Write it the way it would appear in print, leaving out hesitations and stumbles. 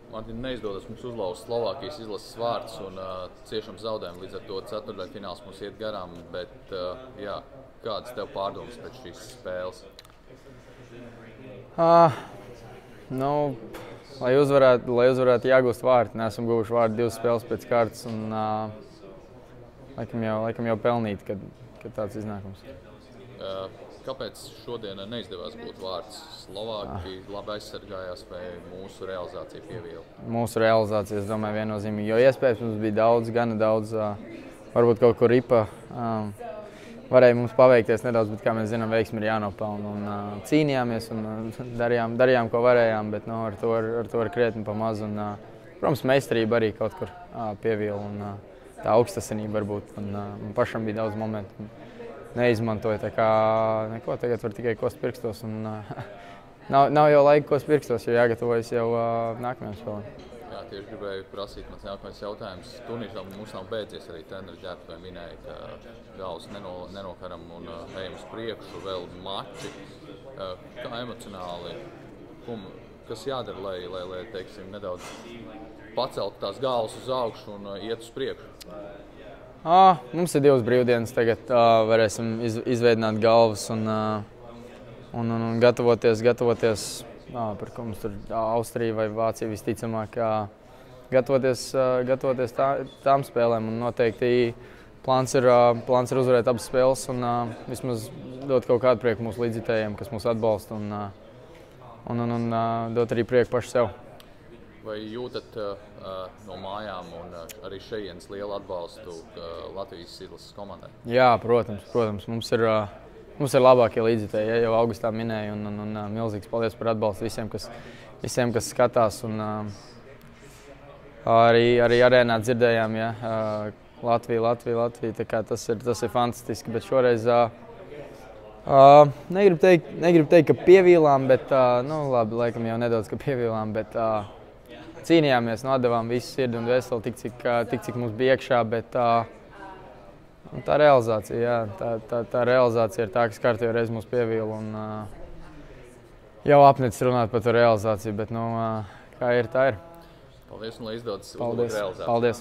Mārtiņ, neizdodas mums uzlauzt Slovākijas izlases vārdus un ciešam zaudējumu. Līdz ar to ceturtdaļfināls mums iet garām. Bet, jā, kādas tev pārdomas pēc šīs spēles? Nu, lai uzvarētu jāgūst vārti. Neesam guvuši vārti 2 spēles pēc kārtas. Un, laikam jau pelnīt, kad tāds iznākums. Kāpēc šodien neizdevās gūt vārds? Slovāki labi aizsargājās vai mūsu realizācija pievīla? Mūsu realizācija, es domāju, viennozīmīgi. Jo iespējas mums bija daudz, gana daudz. Varbūt kaut kur ripa varēja mums paveikties nedaudz, bet, kā mēs zinām, veiksmi ir jānopelna. Un cīnījāmies un darījām, ko varējām, bet ar to ir krietni pa maz. Un, protams, meistarība arī kaut kur pievīla un tā augstasinība varbūt. Un pašam bija daudz momentu. Neizmantoju, tā kā neko, tagad var tikai kost pirkstos. Un, nav jau laika kost pirkstos, jo jāgatavojas jau nākamajam spēlēm. Jā, tieši gribēju prasīt, mans nākamais jautājums. Turnīrs mums nav beidzies, arī treneris ģērbtuvē minēja, ka galvas nenokaram un ejam uz priekšu, vēl mači. Kā emocionāli, kas jādara, lai teiksim, nedaudz paceltu tās galvas uz augšu un iet uz priekšu? Mums ir 2 brīvdienas, tagad varēsim izveidināt galvas un gatavoties, par ko mums tur Austrija vai Vācija visticamāk, gatavoties tām spēlēm. Un noteikti plāns ir uzvarēt abas spēles un vismaz dot kaut kādu prieku mūsu līdzjutējiem, kas mūs atbalsta un dot arī prieku paši sev. Vai jūtat no mājām un arī šejienes lielu atbalstu Latvijas izlases komandai? Jā, protams. Mums ir labākie līdzjutēji, ja jau augustā minēju, un milzīgs paldies par atbalstu visiem, kas skatās. Un, arī arēnā dzirdējām, ja, Latvija. Tā kā tas ir fantastiski, bet šoreiz negribu teikt, ka pievīlām, bet labi, laikam jau nedaudz, ka pievīlām, bet cīnījāmies, atdevām visu sirdi un veseli tik, cik mums bija iekšā, bet tā realizācija, jā, tā realizācija ir tā, kas kārtējo reizi mūs pievīla un jau apnicis runāt par to realizāciju, bet kā ir, tā ir. Paldies un lai izdodas uzlabot realizāciju. Paldies.